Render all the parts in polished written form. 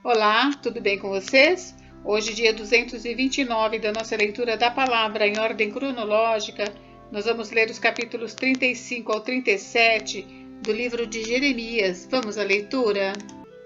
Olá, tudo bem com vocês? Hoje, dia 229 da nossa leitura da palavra em ordem cronológica, nós vamos ler os capítulos 35 ao 37 do livro de Jeremias. Vamos à leitura?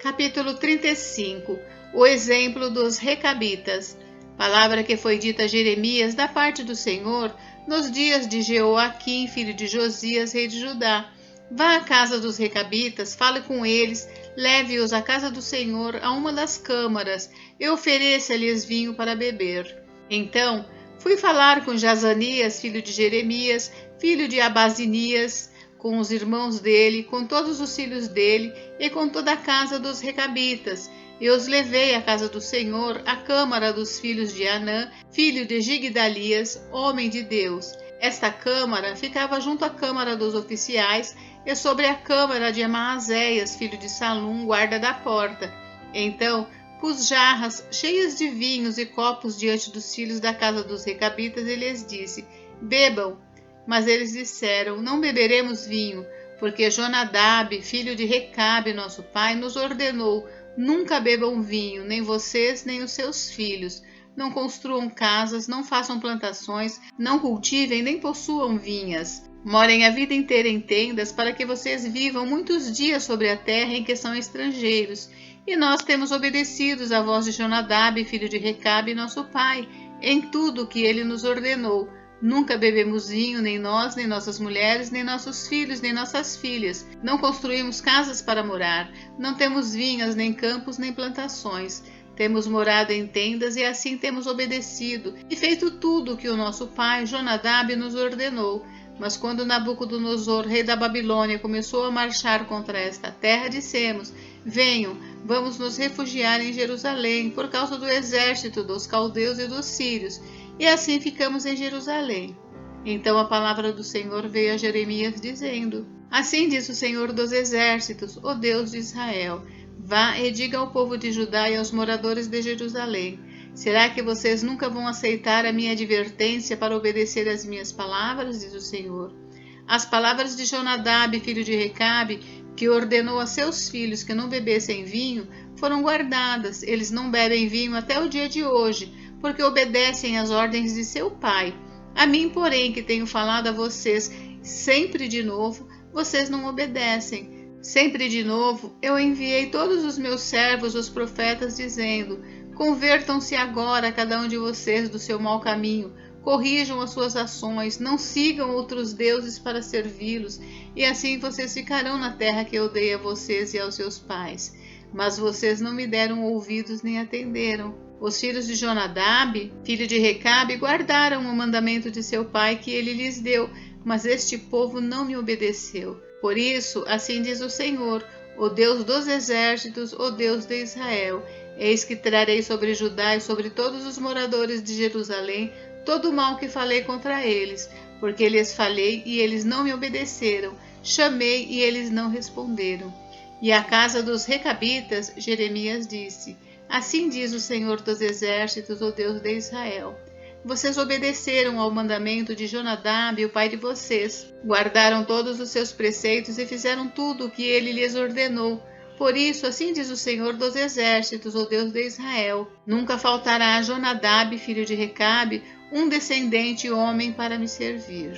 Capítulo 35. O exemplo dos recabitas. Palavra que foi dita a Jeremias da parte do Senhor nos dias de Jeoaquim, filho de Josias, rei de Judá. Vá à casa dos recabitas, fale com eles, leve-os à casa do Senhor a uma das câmaras e ofereça-lhes vinho para beber. Então fui falar com Jazanias, filho de Jeremias, filho de Abazinias, com os irmãos dele, com todos os filhos dele e com toda a casa dos recabitas. E os levei à casa do Senhor, à câmara dos filhos de Anã, filho de Gigdalias, homem de Deus. Esta câmara ficava junto à câmara dos oficiais e sobre a câmara de Maazéias, filho de Salum, guarda da porta. Então pus jarras cheias de vinhos e copos diante dos filhos da casa dos recabitas e lhes disse: bebam. Mas eles disseram: não beberemos vinho, porque Jonadab, filho de Recabe, nosso pai, nos ordenou: nunca bebam vinho, nem vocês, nem os seus filhos. Não construam casas, não façam plantações, não cultivem, nem possuam vinhas. Morem a vida inteira em tendas, para que vocês vivam muitos dias sobre a terra em que são estrangeiros. E nós temos obedecido à voz de Jonadab, filho de Recabe, nosso pai, em tudo o que ele nos ordenou. Nunca bebemos vinho, nem nós, nem nossas mulheres, nem nossos filhos, nem nossas filhas. Não construímos casas para morar. Não temos vinhas, nem campos, nem plantações. Temos morado em tendas e assim temos obedecido e feito tudo o que o nosso pai, Jonadab, nos ordenou. Mas quando Nabucodonosor, rei da Babilônia, começou a marchar contra esta terra, dissemos: venham, vamos nos refugiar em Jerusalém, por causa do exército dos caldeus e dos sírios. E assim ficamos em Jerusalém. Então a palavra do Senhor veio a Jeremias, dizendo: assim diz o Senhor dos exércitos, o Deus de Israel: vá e diga ao povo de Judá e aos moradores de Jerusalém: será que vocês nunca vão aceitar a minha advertência para obedecer às minhas palavras, diz o Senhor? As palavras de Jonadab, filho de Recabe, que ordenou a seus filhos que não bebessem vinho, foram guardadas. Eles não bebem vinho até o dia de hoje, porque obedecem às ordens de seu pai. A mim, porém, que tenho falado a vocês sempre de novo, vocês não obedecem. Sempre de novo, eu enviei todos os meus servos, os profetas, dizendo: convertam-se agora, cada um de vocês, do seu mau caminho, corrijam as suas ações, não sigam outros deuses para servi-los, e assim vocês ficarão na terra que eu dei a vocês e aos seus pais. Mas vocês não me deram ouvidos nem atenderam. Os filhos de Jonadab, filho de Recabe, guardaram o mandamento de seu pai que ele lhes deu, mas este povo não me obedeceu. Por isso, assim diz o Senhor, o Deus dos exércitos, o Deus de Israel: eis que trarei sobre Judá e sobre todos os moradores de Jerusalém todo o mal que falei contra eles, porque lhes falei e eles não me obedeceram, chamei e eles não responderam. E à casa dos recabitas, Jeremias disse: assim diz o Senhor dos exércitos, o Deus de Israel: vocês obedeceram ao mandamento de Jonadab, o pai de vocês, guardaram todos os seus preceitos e fizeram tudo o que ele lhes ordenou. Por isso, assim diz o Senhor dos exércitos, o Deus de Israel: nunca faltará a Jonadab, filho de Recabe, um descendente homem para me servir.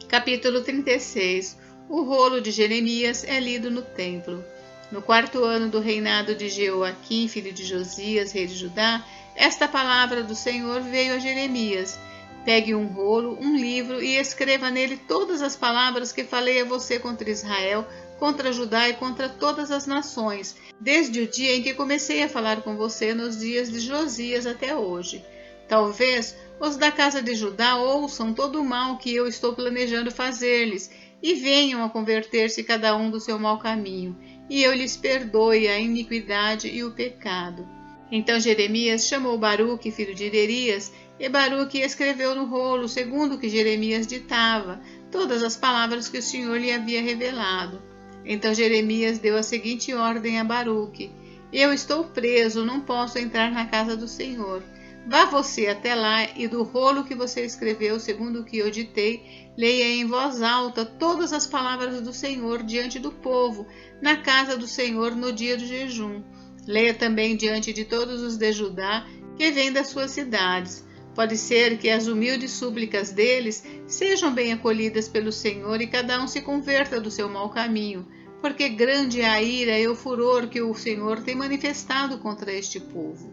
Capítulo 36. O rolo de Jeremias é lido no templo. No 4º ano do reinado de Jeoaquim, filho de Josias, rei de Judá, esta palavra do Senhor veio a Jeremias: pegue um rolo, um livro, e escreva nele todas as palavras que falei a você contra Israel, contra Judá e contra todas as nações, desde o dia em que comecei a falar com você nos dias de Josias até hoje. Talvez os da casa de Judá ouçam todo o mal que eu estou planejando fazer-lhes e venham a converter-se cada um do seu mau caminho, e eu lhes perdoe a iniquidade e o pecado. Então Jeremias chamou Baruque, filho de Nerias, e Baruque escreveu no rolo, segundo o que Jeremias ditava, todas as palavras que o Senhor lhe havia revelado. Então Jeremias deu a seguinte ordem a Baruque: eu estou preso, não posso entrar na casa do Senhor. Vá você até lá e do rolo que você escreveu, segundo o que eu ditei, leia em voz alta todas as palavras do Senhor diante do povo, na casa do Senhor no dia do jejum. Leia também diante de todos os de Judá que vêm das suas cidades. Pode ser que as humildes súplicas deles sejam bem acolhidas pelo Senhor e cada um se converta do seu mau caminho, porque grande é a ira e o furor que o Senhor tem manifestado contra este povo.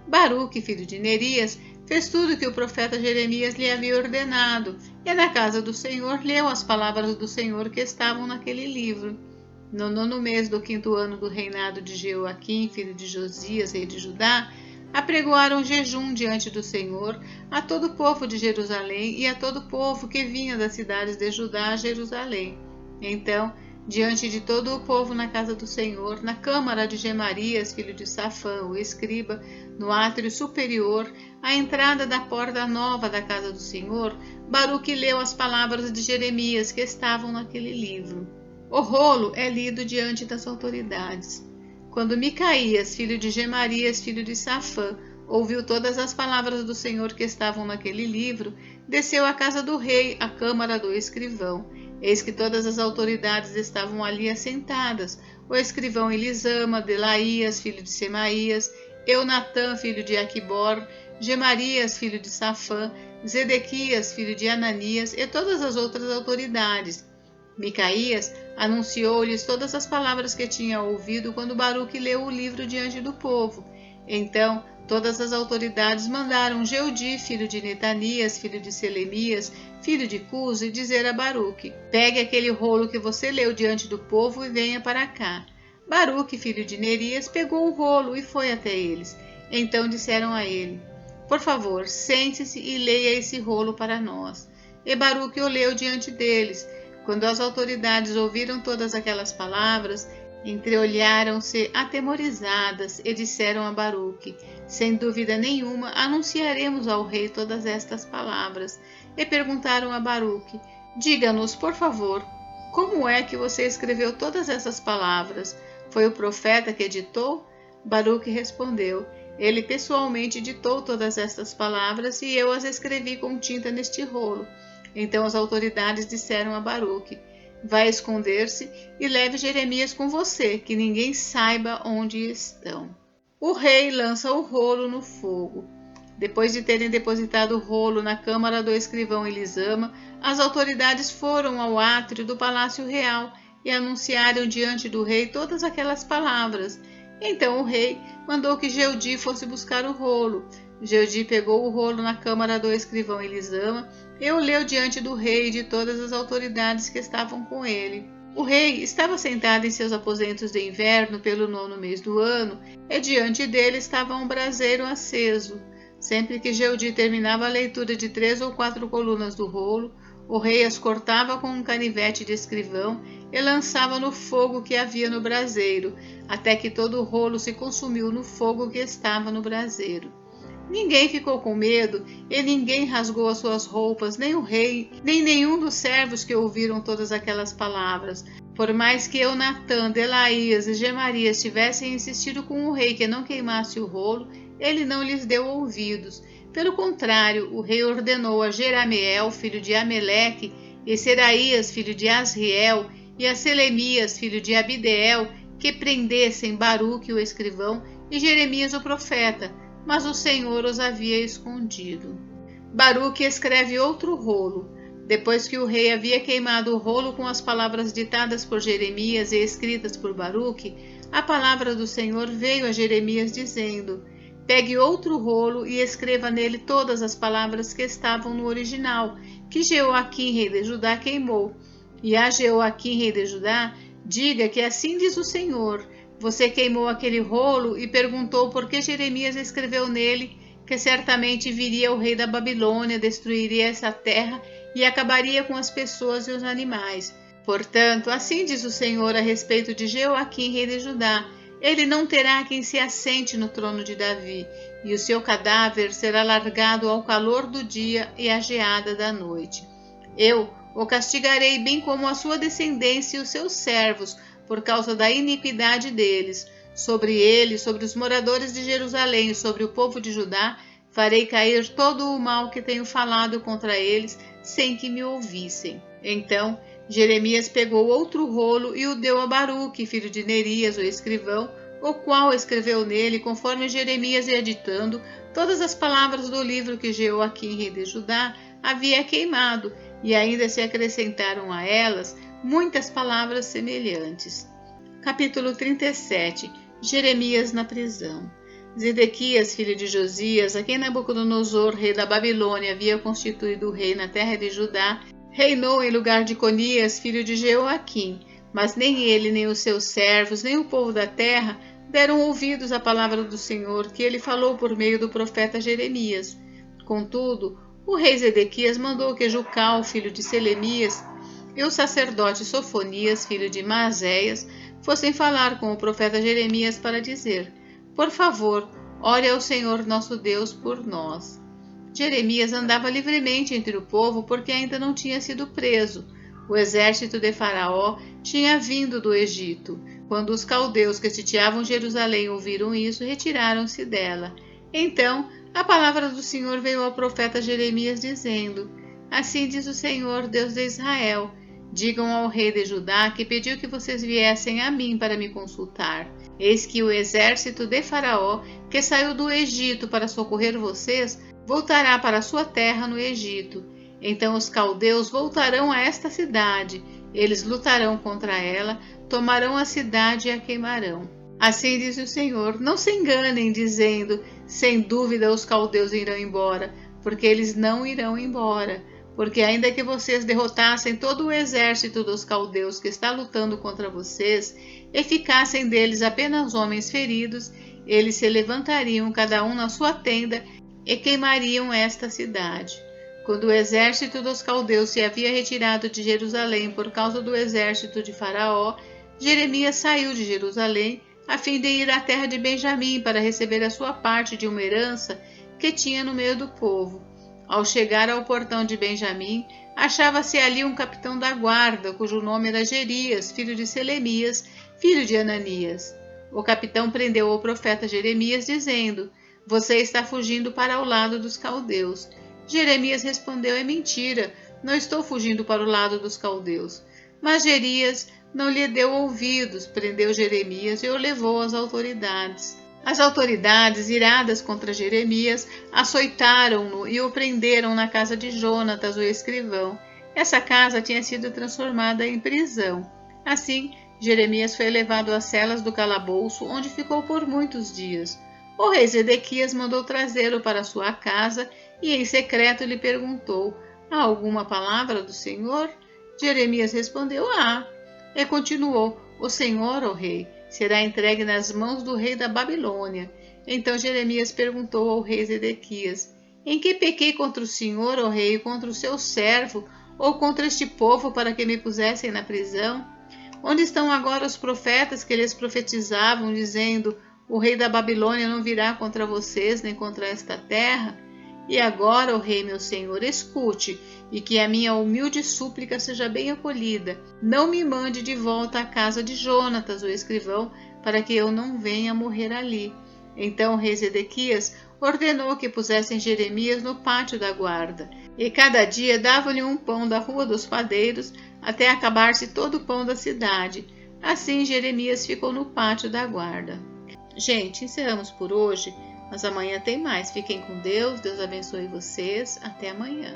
Baruque, filho de Nerias, fez tudo o que o profeta Jeremias lhe havia ordenado, e na casa do Senhor leu as palavras do Senhor que estavam naquele livro. No 9º mês do 5º ano do reinado de Jeoaquim, filho de Josias, rei de Judá, apregoaram jejum diante do Senhor a todo o povo de Jerusalém e a todo o povo que vinha das cidades de Judá a Jerusalém. Então, diante de todo o povo na casa do Senhor, na câmara de Gemarias, filho de Safã, o escriba, no átrio superior, à entrada da porta nova da casa do Senhor, Baruque leu as palavras de Jeremias que estavam naquele livro. O rolo é lido diante das autoridades. Quando Micaías, filho de Gemarias, filho de Safã, ouviu todas as palavras do Senhor que estavam naquele livro, desceu à casa do rei, à câmara do escrivão. Eis que todas as autoridades estavam ali assentadas, o escrivão Elisama, Delaías, filho de Semaías, Eunatã, filho de Aquibor, Gemarias, filho de Safã, Zedequias, filho de Ananias, e todas as outras autoridades. Micaías anunciou-lhes todas as palavras que tinha ouvido quando Baruque leu o livro diante do povo. Então, todas as autoridades mandaram Jeudi, filho de Netanias, filho de Selemias, filho de Cusi, dizer a Baruque: pegue aquele rolo que você leu diante do povo e venha para cá. Baruque, filho de Nerias, pegou o rolo e foi até eles. Então disseram a ele: por favor, sente-se e leia esse rolo para nós. E Baruque o leu diante deles. Quando as autoridades ouviram todas aquelas palavras, entreolharam-se atemorizadas e disseram a Baruque: sem dúvida nenhuma, anunciaremos ao rei todas estas palavras. E perguntaram a Baruque: diga-nos, por favor, como é que você escreveu todas essas palavras? Foi o profeta que ditou? Baruque respondeu: ele pessoalmente ditou todas estas palavras e eu as escrevi com tinta neste rolo. Então as autoridades disseram a Baruque: vai esconder-se e leve Jeremias com você, que ninguém saiba onde estão. O rei lança o rolo no fogo. Depois de terem depositado o rolo na câmara do escrivão Elisama, as autoridades foram ao átrio do palácio real e anunciaram diante do rei todas aquelas palavras. Então o rei mandou que Jeudi fosse buscar o rolo. Jeudi pegou o rolo na câmara do escrivão Elisama e o leu diante do rei e de todas as autoridades que estavam com ele. O rei estava sentado em seus aposentos de inverno pelo 9º mês do ano, e diante dele estava um braseiro aceso. Sempre que Jeudi terminava a leitura de 3 ou 4 colunas do rolo, o rei as cortava com um canivete de escrivão e lançava no fogo que havia no braseiro, até que todo o rolo se consumiu no fogo que estava no braseiro. Ninguém ficou com medo e ninguém rasgou as suas roupas, nem o rei, nem nenhum dos servos que ouviram todas aquelas palavras. Por mais que Eunatã, Delaías e Gemarias tivessem insistido com o rei que não queimasse o rolo, ele não lhes deu ouvidos. Pelo contrário, o rei ordenou a Jerameel, filho de Ameleque, e Seraías, filho de Asriel, e a Selemias, filho de Abideel, que prendessem Baruque, o escrivão, e Jeremias, o profeta, mas o Senhor os havia escondido. Baruque escreve outro rolo. Depois que o rei havia queimado o rolo com as palavras ditadas por Jeremias e escritas por Baruque, a palavra do Senhor veio a Jeremias dizendo: pegue outro rolo e escreva nele todas as palavras que estavam no original, que Jeoaquim, rei de Judá, queimou. E a Jeoaquim, rei de Judá, diga que assim diz o Senhor: você queimou aquele rolo e perguntou por que Jeremias escreveu nele que certamente viria o rei da Babilônia, destruiria essa terra e acabaria com as pessoas e os animais. Portanto, assim diz o Senhor a respeito de Jeoaquim, rei de Judá: ele não terá quem se assente no trono de Davi, e o seu cadáver será largado ao calor do dia e à geada da noite. Eu o castigarei bem como a sua descendência e os seus servos, por causa da iniquidade deles. Sobre ele, sobre os moradores de Jerusalém e sobre o povo de Judá, farei cair todo o mal que tenho falado contra eles, sem que me ouvissem. Então Jeremias pegou outro rolo e o deu a Baruque, filho de Nerias, o escrivão, o qual escreveu nele, conforme Jeremias ia ditando, todas as palavras do livro que Jeoaquim, rei de Judá, havia queimado, e ainda se acrescentaram a elas muitas palavras semelhantes. Capítulo 37. Jeremias na prisão. Zedequias, filho de Josias, a quem Nabucodonosor, rei da Babilônia, havia constituído rei na terra de Judá, reinou em lugar de Conias, filho de Jeoaquim, mas nem ele, nem os seus servos, nem o povo da terra deram ouvidos à palavra do Senhor, que ele falou por meio do profeta Jeremias. Contudo, o rei Zedequias mandou que Jucal, filho de Selemias, e o sacerdote Sofonias, filho de Maazéias, fossem falar com o profeta Jeremias para dizer: por favor, ore ao Senhor nosso Deus por nós. Jeremias andava livremente entre o povo porque ainda não tinha sido preso. O exército de Faraó tinha vindo do Egito. Quando os caldeus que sitiavam Jerusalém ouviram isso, retiraram-se dela. Então, a palavra do Senhor veio ao profeta Jeremias dizendo: assim diz o Senhor, Deus de Israel: digam ao rei de Judá que pediu que vocês viessem a mim para me consultar. Eis que o exército de Faraó, que saiu do Egito para socorrer vocês, voltará para sua terra no Egito. Então os caldeus voltarão a esta cidade. Eles lutarão contra ela, tomarão a cidade e a queimarão. Assim diz o Senhor: não se enganem, dizendo: sem dúvida os caldeus irão embora, porque eles não irão embora. Porque ainda que vocês derrotassem todo o exército dos caldeus que está lutando contra vocês, e ficassem deles apenas homens feridos, eles se levantariam cada um na sua tenda e queimariam esta cidade. Quando o exército dos caldeus se havia retirado de Jerusalém por causa do exército de Faraó, Jeremias saiu de Jerusalém a fim de ir à terra de Benjamim para receber a sua parte de uma herança que tinha no meio do povo. Ao chegar ao portão de Benjamim, achava-se ali um capitão da guarda, cujo nome era Jerias, filho de Selemias, filho de Ananias. O capitão prendeu o profeta Jeremias, dizendo: você está fugindo para o lado dos caldeus. Jeremias respondeu: é mentira, não estou fugindo para o lado dos caldeus. Mas Jerias não lhe deu ouvidos, prendeu Jeremias e o levou às autoridades. As autoridades, iradas contra Jeremias, açoitaram-no e o prenderam na casa de Jonatas, o escrivão. Essa casa tinha sido transformada em prisão. Assim, Jeremias foi levado às celas do calabouço, onde ficou por muitos dias. O rei Zedequias mandou trazê-lo para sua casa e, em secreto, lhe perguntou: há alguma palavra do Senhor? Jeremias respondeu: há. E continuou: o Senhor, ó rei, será entregue nas mãos do rei da Babilônia. Então Jeremias perguntou ao rei Zedequias: em que pequei contra o Senhor, ó rei, contra o seu servo, ou contra este povo, para que me pusessem na prisão? Onde estão agora os profetas que lhes profetizavam, dizendo: o rei da Babilônia não virá contra vocês, nem contra esta terra? E agora, ó rei meu senhor, escute, e que a minha humilde súplica seja bem acolhida. Não me mande de volta à casa de Jonatas, o escrivão, para que eu não venha morrer ali. Então o rei Zedequias ordenou que pusessem Jeremias no pátio da guarda, e cada dia davam-lhe um pão da rua dos padeiros, até acabar-se todo o pão da cidade. Assim Jeremias ficou no pátio da guarda. Gente, encerramos por hoje, mas amanhã tem mais. Fiquem com Deus, Deus abençoe vocês. Até amanhã.